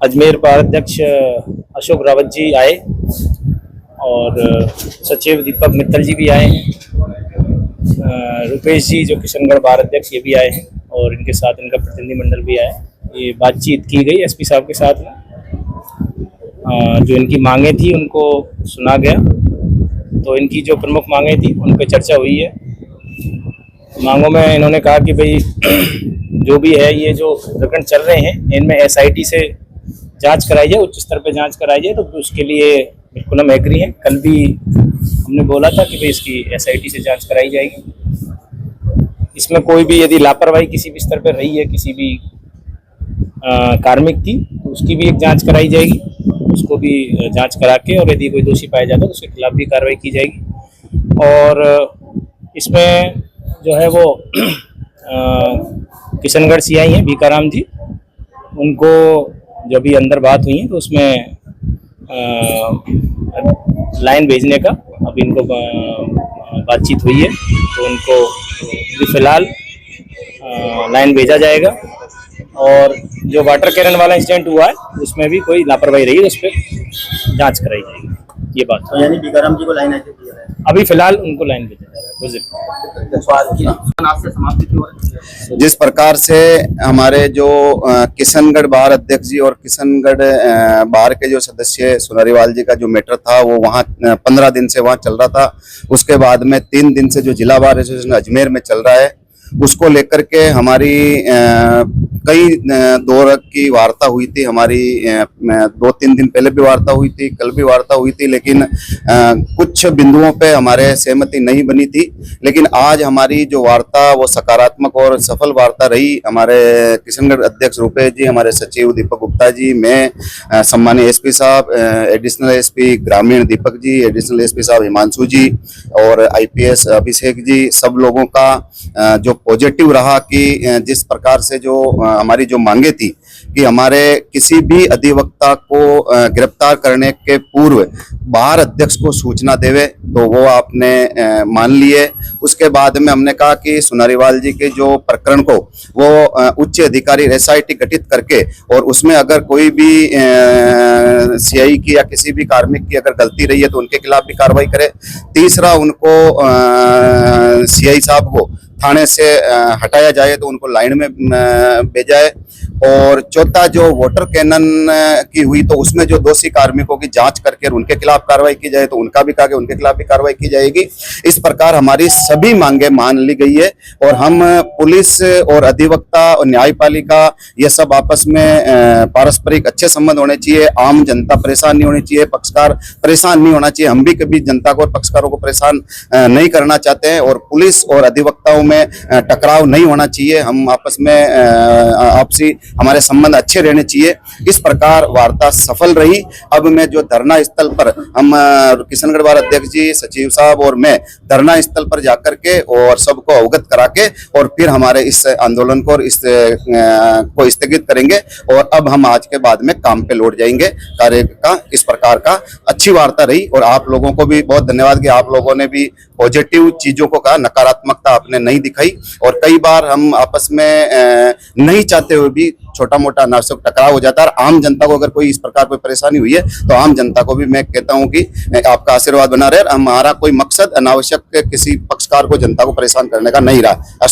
अजमेर उपाध्यक्ष अशोक रावत जी आए और सचिव दीपक मित्तल जी भी आए हैं। रुपेश जी जो किशनगढ़ बार अध्यक्ष ये भी आए हैं और इनके साथ इनका प्रतिनिधिमंडल भी आया। ये बातचीत की गई एसपी साहब के साथ में। जो इनकी मांगे थी उनको सुना गया। तो इनकी जो प्रमुख मांगे थी उन पर चर्चा हुई है। मांगों में इन्होंने कहा कि भाई जो भी है ये जो प्रकरण चल रहे हैं इनमें एसआईटी से जांच कराई जाए, उच्च स्तर पे जांच कराई जाए। तो उसके लिए बिल्कुल हम एग्री हैं। कल भी हमने बोला था कि भाई इसकी एसआईटी से जांच कराई जाएगी। इसमें कोई भी यदि लापरवाही किसी भी स्तर पर रही है किसी भी कार्मिक की तो उसकी भी एक जांच कराई जाएगी। उसको भी जांच करा के और यदि कोई दोषी पाया जाता है तो उसके खिलाफ भी कार्रवाई की जाएगी। और इसमें जो है वो किशनगढ़ सीआई हैं भीकाराम जी, उनको जो भी अंदर बात हुई है तो उसमें लाइन भेजने का अब इनको बातचीत हुई है। तो उनको फिलहाल लाइन भेजा जाएगा। और जो वाटर कैनन वाला इंसिडेंट हुआ है उसमें भी कोई लापरवाही रही है उस पर जांच कराई जाएगी। ये बात तो यानी भीकाराम जी को लाइन ऐसे दिया है, अभी फिलहाल उनको लाइन भेजा जा रहा है। जिस प्रकार से हमारे जो किशनगढ़ बार अध्यक्ष जी और किशनगढ़ बार के जो सदस्य सुनारीवाल जी का जो मैटर था वो वहाँ 15 दिन से वहाँ चल रहा था। उसके बाद में 3 दिन से जो जिला बार एसोसिएशन अजमेर में चल रहा है उसको लेकर के हमारी कई दौर की वार्ता हुई थी। हमारी 2-3 दिन पहले भी वार्ता हुई थी, कल भी वार्ता हुई थी, लेकिन कुछ बिंदुओं पे हमारे सहमति नहीं बनी थी। लेकिन आज हमारी जो वार्ता वो सकारात्मक और सफल वार्ता रही। हमारे किशनगढ़ अध्यक्ष रुपेश जी, हमारे सचिव दीपक गुप्ता जी, मैं, सम्मानीय एसपी साहब, एडिशनल एसपी ग्रामीण दीपक जी, एडिशनल एसपी साहब हिमांशु जी और आईपीएस अभिषेक जी, सब लोगों का जो पॉजिटिव रहा कि जिस प्रकार से जो हमारी जो मांगे थी कि हमारे किसी भी अधिवक्ता को गिरफ्तार करने के पूर्व बार अध्यक्ष को सूचना देवे, तो वो आपने मान लिए। उसके बाद में हमने कहा कि सुनारीवाल जी के जो प्रकरण को वो उच्च अधिकारी एसआईटी गठित करके और उसमें अगर कोई भी सीआई की या किसी भी कार्मिक की अगर गलती रही है तो उनके खिलाफ भी कार्रवाई करे। तीसरा, उनको सीआई साहब को थाने से हटाया जाए तो उनको लाइन में भेजा है। और चौथा, जो वाटर कैनन की हुई तो उसमें जो दोषी कार्मिकों की जांच करके उनके खिलाफ कार्रवाई की जाए, तो उनका भी कहा कि उनके खिलाफ भी कार्रवाई की जाएगी। इस प्रकार हमारी सभी मांगे मान ली गई है और हम पुलिस और अधिवक्ता और न्यायपालिका ये सब आपस में पारस्परिक अच्छे संबंध होने चाहिए। आम जनता परेशान नहीं होनी चाहिए, पक्षकार परेशान नहीं होना चाहिए। हम भी कभी जनता को और पक्षकारों को परेशान नहीं करना चाहते हैं और पुलिस और अधिवक्ताओं में टकराव नहीं होना चाहिए। हम आपस में आपसी हमारे संबंध अच्छे रहने चाहिए। इस प्रकार वार्ता सफल रही। अब मैं जो धरना स्थल पर हम किशनगढ़ बार अध्यक्ष जी, सचिव साहब और मैं धरना स्थल पर जाकर के और सबको अवगत करा के और फिर हमारे इस आंदोलन को और इस को स्थगित करेंगे और अब हम आज के बाद में काम पे लौट जाएंगे। कार्य का इस प्रकार का अच्छी वार्ता रही और आप लोगों को भी बहुत धन्यवाद कि आप लोगों ने भी पॉजिटिव चीजों को कहा, नकारात्मकता आपने नहीं दिखाई। और कई बार हम आपस में नहीं चाहते हुए भी छोटा मोटा अनावश्यक टकराव हो जाता है। आम जनता को अगर कोई इस प्रकार कोई परेशानी हुई है तो आम जनता को भी मैं कहता हूं कि आपका आशीर्वाद बना रहे। हमारा कोई मकसद अनावश्यक किसी पक्षकार को, जनता को परेशान करने का नहीं रहा।